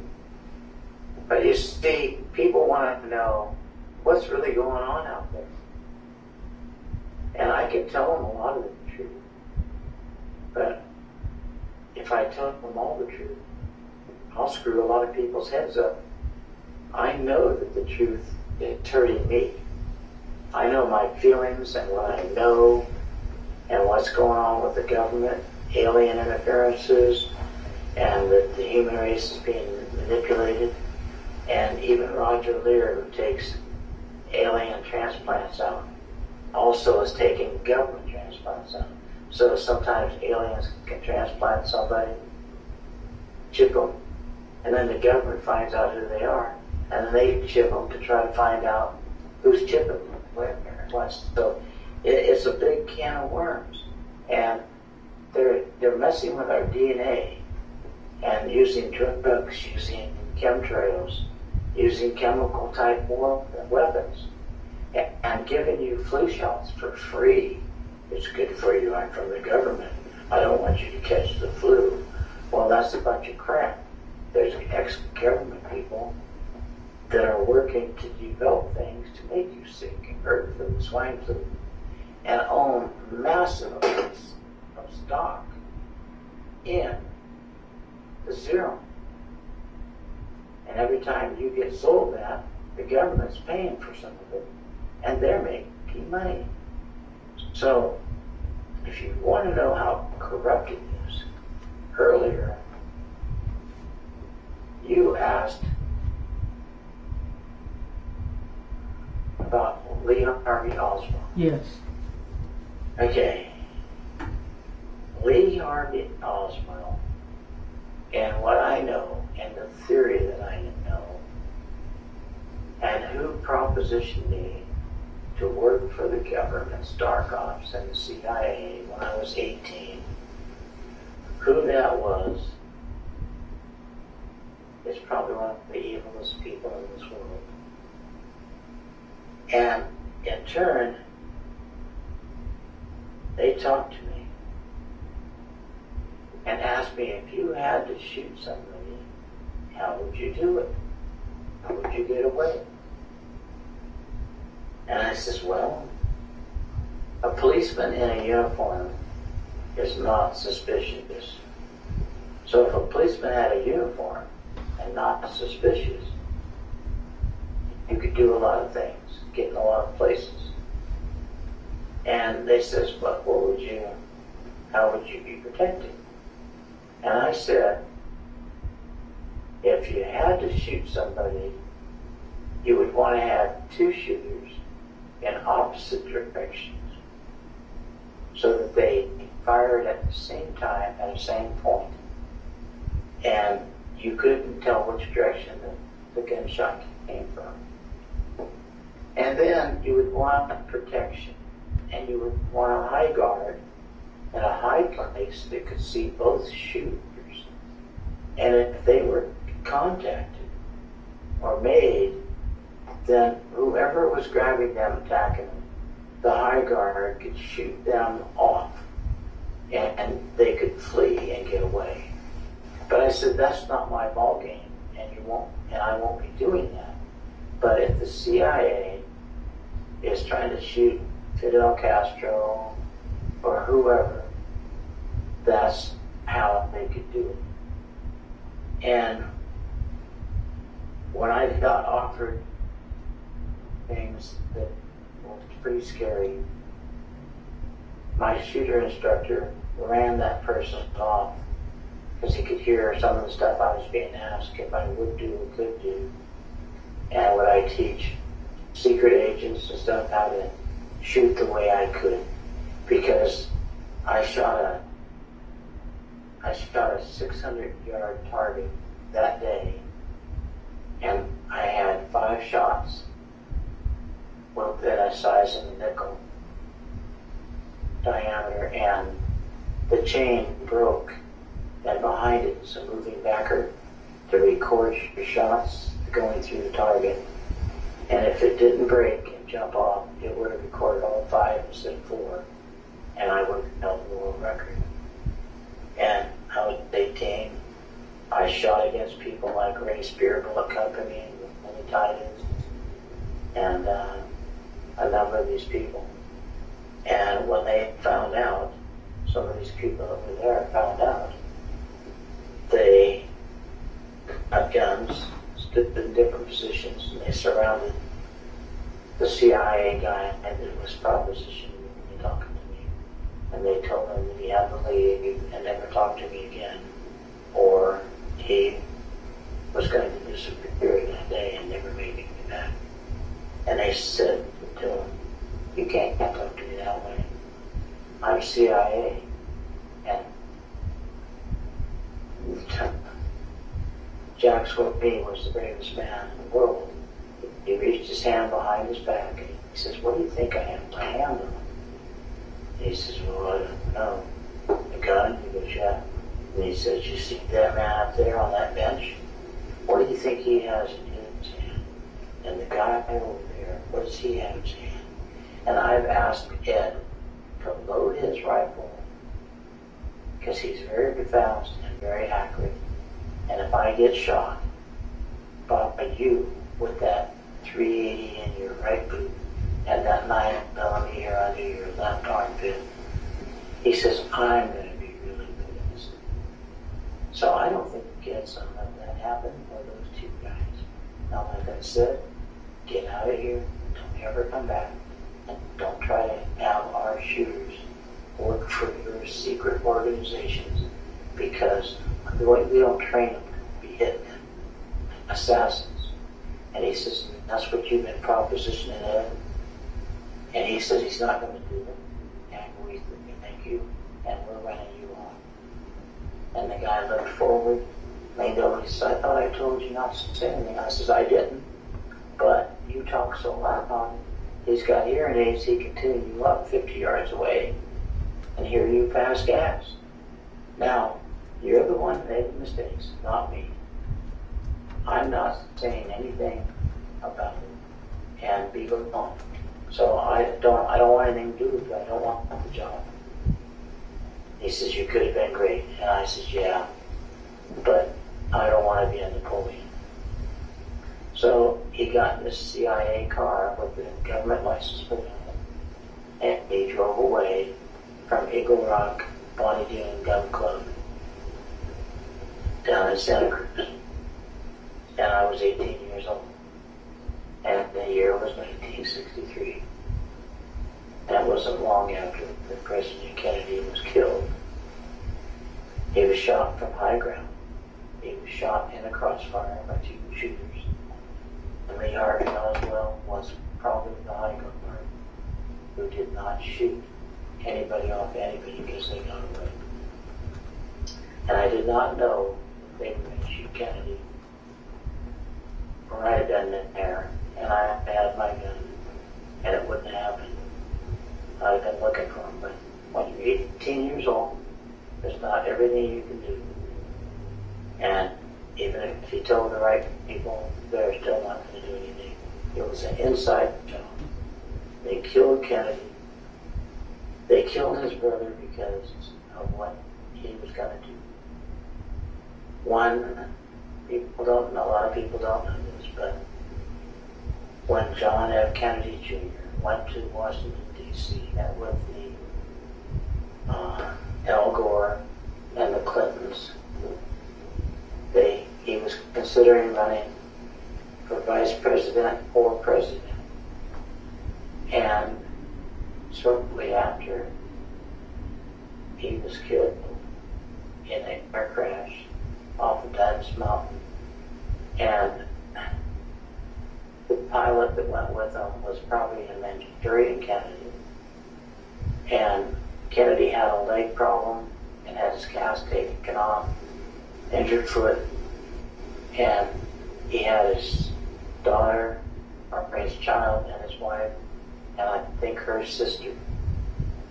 But you see, people want to know what's really going on out there. And I can tell them a lot of the truth. But if I tell them all the truth, I'll screw a lot of people's heads up. I know that the truth is hurting me. I know my feelings and what I know and what's going on with the government, alien interferences, and that the human race is being manipulated. And even Roger Lear, who takes alien transplants out, also is taking government transplants out. So sometimes aliens can transplant somebody, chip them, and then the government finds out who they are, and then they chip them to try to find out who's chipping them, where, what. So it's a big can of worms, and they're messing with our DNA and using drugs, using chemtrails, using chemical type weapons, and giving you flu shots for free. It's good for you. I'm from the government. I don't want you to catch the flu. Well, that's a bunch of crap. There's ex-government people that are working to develop things to make you sick, and bird flu, swine flu, and own massive amounts of stock in the serum. And every time you get sold that, the government's paying for some of it, and they're making money. So, if you want to know how corrupt it is, earlier, you asked about Lee Harvey Oswald. Yes. Okay. Lee Harvey Oswald, and what I know, and the theory that I know, and who propositioned me to work for the government's dark ops and the CIA when I was 18, who that was, is probably one of the evilest people in this world. And in turn, they talked to me and asked me, if you had to shoot somebody, how would you do it? How would you get away? And I says, well, a policeman in a uniform is not suspicious. So if a policeman had a uniform and not suspicious, you could do a lot of things, get in a lot of places. And they says, but how would you be protected? And I said, if you had to shoot somebody, you would want to have two shooters in opposite directions so that they fired at the same time at the same point. And you couldn't tell which direction the gunshot came from. And then you would want protection, and you would want a high guard and a high place that could see both shooters. And if they were contacted or made, then whoever was grabbing them, attacking them, the high guard could shoot them off, and they could flee and get away. But I said, that's not my ball game, and I won't be doing that. But if the CIA is trying to shoot Fidel Castro or whoever, that's how they could do it. And when I got offered things that were pretty scary, my shooter instructor ran that person off because he could hear some of the stuff I was being asked if I would do or could do. And would I teach secret agents and stuff how to shoot the way I could, because I shot a 600-yard target that day, and I had 5 shots within a size of a nickel diameter, and the chain broke, and behind it was a moving backer to record your shots going through the target. And if it didn't break and jump off, it would have recorded all 5 instead of 4, and I would have held the world record. And I was 18. I shot against people like Ray Spear Bullet Company and the Titans, and a number of these people. And when they found out, some of these people that were there found out, they got guns, stood in different positions, and they surrounded the CIA guy that was propositioning me, talking to me. And they told him that he had to leave and never talk to me again, or he was going to disappear that day and never make me back. And they said to him, you can't talk to me that way. I'm CIA. And Jack Swinby was the bravest man in the world. He reached his hand behind his back and he says, what do you think I have my hand on? And he says, well, I don't know. A gun? He goes, yeah. And he says, you see that man up there on that bench? What do you think he has in his hand? And the guy over there, what does he have in his hand? And I've asked Ed to load his rifle, because he's very fast and very accurate. And if I get shot by you with that 380 in your right boot and that 9mm here under your left armpit, he says, I'm going to be really good at this. So I don't think Ed saw that happen, or those two guys. Now, like I said, get out of here. Don't ever come back. And don't try to have our shooters work for your secret organizations, because we don't train them to be hitmen, assassins. And he says, that's what you've been propositioning, Ed. And he says he's not going to do it. And we thank you, and we're running you off. And the guy looked forward, leaned over, and he said, I thought I told you not to say anything. I says, I didn't. But you talk so loud. He's got hearing aids, he can tune you up 50 yards away and hear you pass gas. Now, you're the one making mistakes, not me. I'm not saying anything about it, and be gone. So I don't want anything to do with it. I don't want the job. He says, you could have been great. And I says, yeah, but I don't want to be a Napoleon. So he got in this CIA car with the government license plate on it, and he drove away from Eagle Rock Bonnie Doon Gun Club down in Santa Cruz. And I was 18 years old. And the year was 1963. That wasn't long after President Kennedy was killed. He was shot from high ground. He was shot in a crossfire by two shooters. And Lee Harvey Oswald was probably the high guard who did not shoot anybody off anybody because they got away. And I did not know they were going to shoot Kennedy right then and there. And I had my gun, and it wouldn't happen. I'd have been looking for him, but when you're 18 years old, there's not everything you can do. And even if you told the right people, they're still not going to do anything. It was an inside job. They killed Kennedy. They killed his brother because of what he was going to do. One, people don't know, a lot of people don't know this, but when John F. Kennedy Jr. went to Washington, D.C., met with the Al Gore and the Clintons, he was considering running for vice president or president. And shortly after, he was killed in a car crash off of Dunn's Mountain. And the pilot that went with him was probably a Manchurian candidate. And Kennedy had a leg problem and had his cast taken off, injured foot, and he had his daughter, or his child, and his wife, and I think her sister.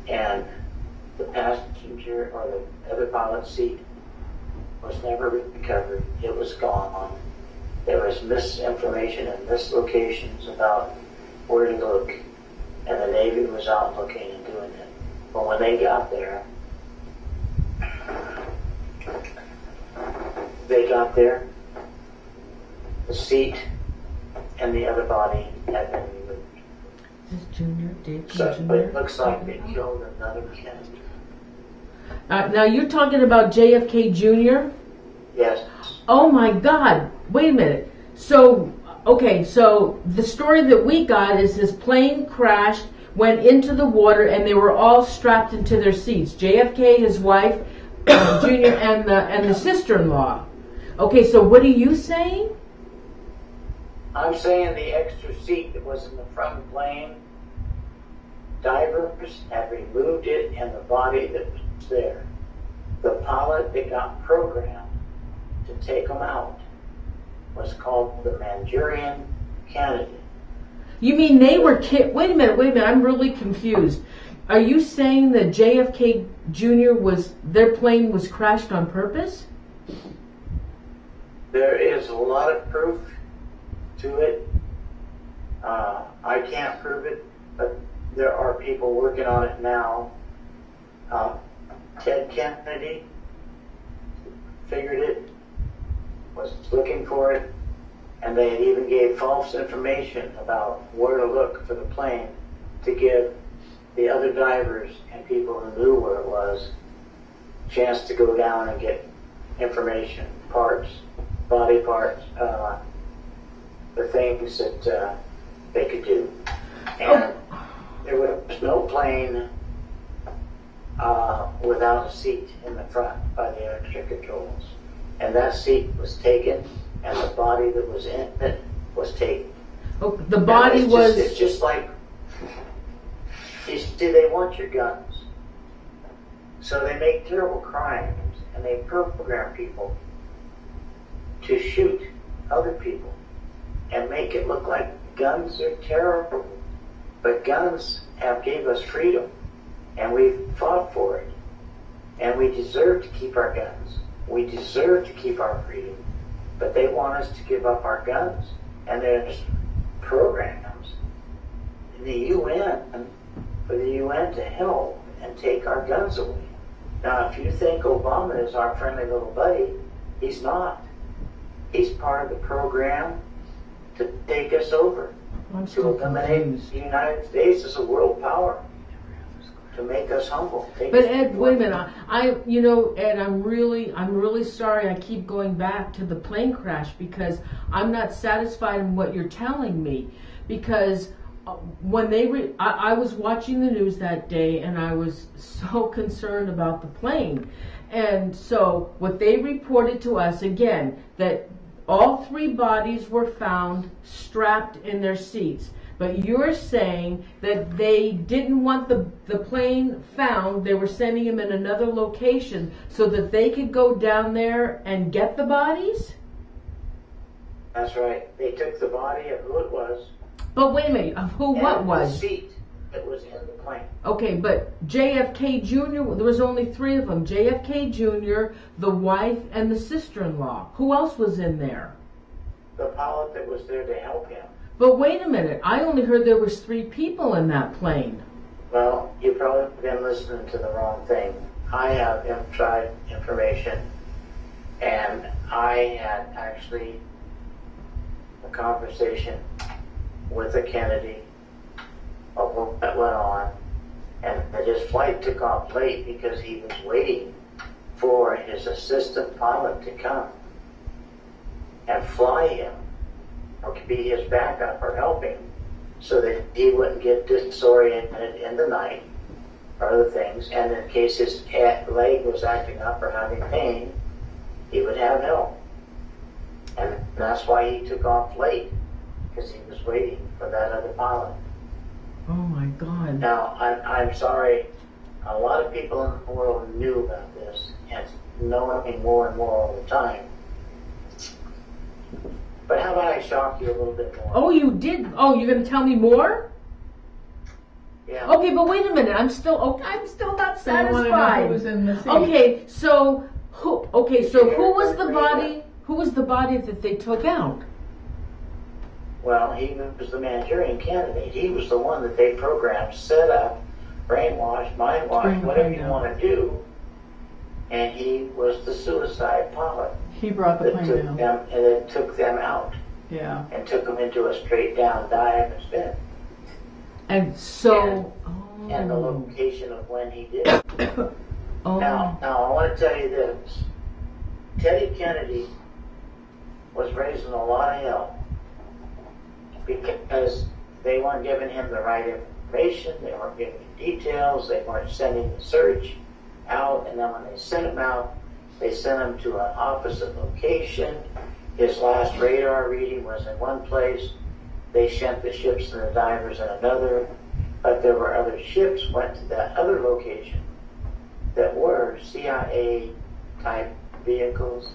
And the passenger or the other pilot's seat was never recovered. It was gone. There was misinformation and mislocations about where to look, and the Navy was out looking and doing it. But when they got there, the seat and the other body had been removed. This is Junior, Dave So, Jr. but it looks like they killed another Kennedy. Now you're talking about JFK Jr.? Yes. Oh my God! Wait a minute. So, okay, so the story that we got is his plane crashed, went into the water, and they were all strapped into their seats. JFK, his wife, Junior, and the sister-in-law. Okay, so what are you saying? I'm saying the extra seat that was in the front of the plane, divers had removed it and the body that was there. The pilot that got programmed to take them out was called the Manchurian candidate. You mean they were wait a minute, I'm really confused. Are you saying that JFK Jr. their plane was crashed on purpose? There is a lot of proof to it. I can't prove it, but there are people working on it now. Ted Kennedy figured it, was looking for it, and they had even gave false information about where to look for the plane to give the other divers and people who knew where it was a chance to go down and get information, parts, body parts, the things that they could do. And there was no plane without a seat in the front by the air traffic controls. And that seat was taken, and the body that was in it was taken. Oh, the body was... It's just like, you see, they want your guns. So they make terrible crimes, and they program people to shoot other people and make it look like guns are terrible. But guns have gave us freedom, and we've fought for it. And we deserve to keep our guns. We deserve to keep our freedom. But they want us to give up our guns. And there's programs in the UN for the UN to help and take our guns away. Now, if you think Obama is our friendly little buddy, he's not. He's part of the program to take us over, to eliminate the United States as a world power, to make us humble. But Ed, wait a minute. You know, Ed, I'm really sorry. I keep going back to the plane crash because I'm not satisfied in what you're telling me. Because when I was watching the news that day, and I was so concerned about the plane. And so what they reported to us again, that all 3 bodies were found strapped in their seats. But you're saying that they didn't want the plane found. They were sending them in another location so that they could go down there and get the bodies? That's right. They took the body of who it was. But wait a minute, of who what was? The seat that was in the plane. Okay, but JFK Jr., there was only 3 of them. JFK Jr., the wife, and the sister-in-law. Who else was in there? The pilot that was there to help him. But wait a minute, I only heard there was 3 people in that plane. Well, you've probably been listening to the wrong thing. I have inside information, and I had actually a conversation with a Kennedy of what went on, and that his flight took off late because he was waiting for his assistant pilot to come and fly him, or to be his backup or help him, so that he wouldn't get disoriented in the night or other things, and in case his leg was acting up or having pain, he would have help. And that's why he took off late, because he was waiting for that other pilot. Oh my God. Now, I'm sorry, a lot of people in the world knew about this, and knowing more and more all the time. But how about I shock you a little bit more? Oh, you did? Oh, you're going to tell me more? Yeah. Okay, but wait a minute. I'm still not satisfied. Who was in the seat. Okay, so who was the body? Who was the body that they took out? Well, he was the Manchurian candidate. He was the one that they programmed, set up, brainwashed, mind-washed, whatever you want to do. And he was the suicide pilot. He brought the plane down. And then took them out. Yeah. And took them into a straight down dive and spin. And so... And the location of when he did it. Now, I want to tell you this. Teddy Kennedy was raising a lot of hell because they weren't giving him the right information, they weren't giving him details, they weren't sending the search out, and then when they sent him out, they sent him to an opposite location. His last radar reading was in one place. They sent the ships and the divers in another, but there were other ships went to that other location that were CIA type vehicles,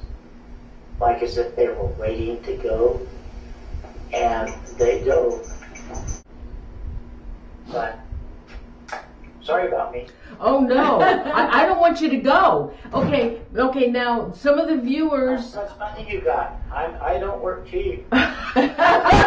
like as if they were waiting to go, and they dove. But sorry about me. Oh no, I don't want you to go. Okay, now some of the viewers... That's money you got. I don't work cheap. I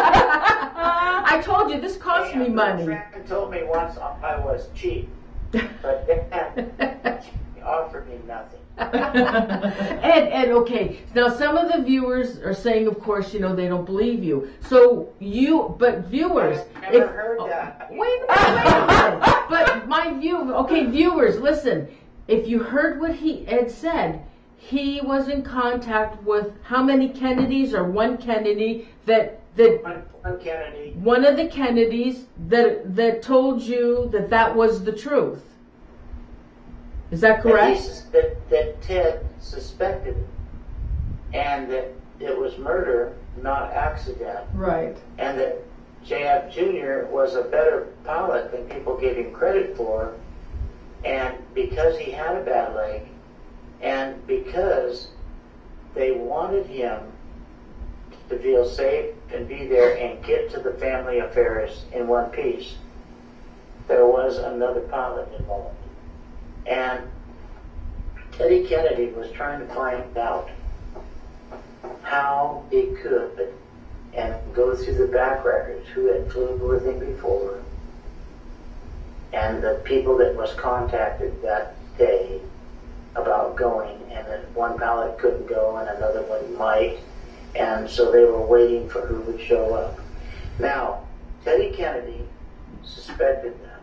told you, this cost me money. My friend told me once I was cheap, but then he offered me nothing. Ed, okay, now some of the viewers are saying, of course, they don't believe you. So but viewers... I've never heard that. Wait a minute. But viewers, listen. If you heard what Ed said, he was in contact with how many Kennedys or one Kennedy that that One Kennedy. one of the Kennedys that told you that was the truth. Is that correct? That Ted suspected it, and that it was murder, not accident. Right. And that JF Jr. was a better pilot than people gave him credit for, and because he had a bad leg, and because they wanted him to feel safe and be there and get to the family affairs in one piece, there was another pilot involved. And Teddy Kennedy was trying to find out how he could and go through the back records, who had flown with him before, and the people that was contacted that day about going, and that one pilot couldn't go and another one might, and so they were waiting for who would show up. Now, Teddy Kennedy suspected that.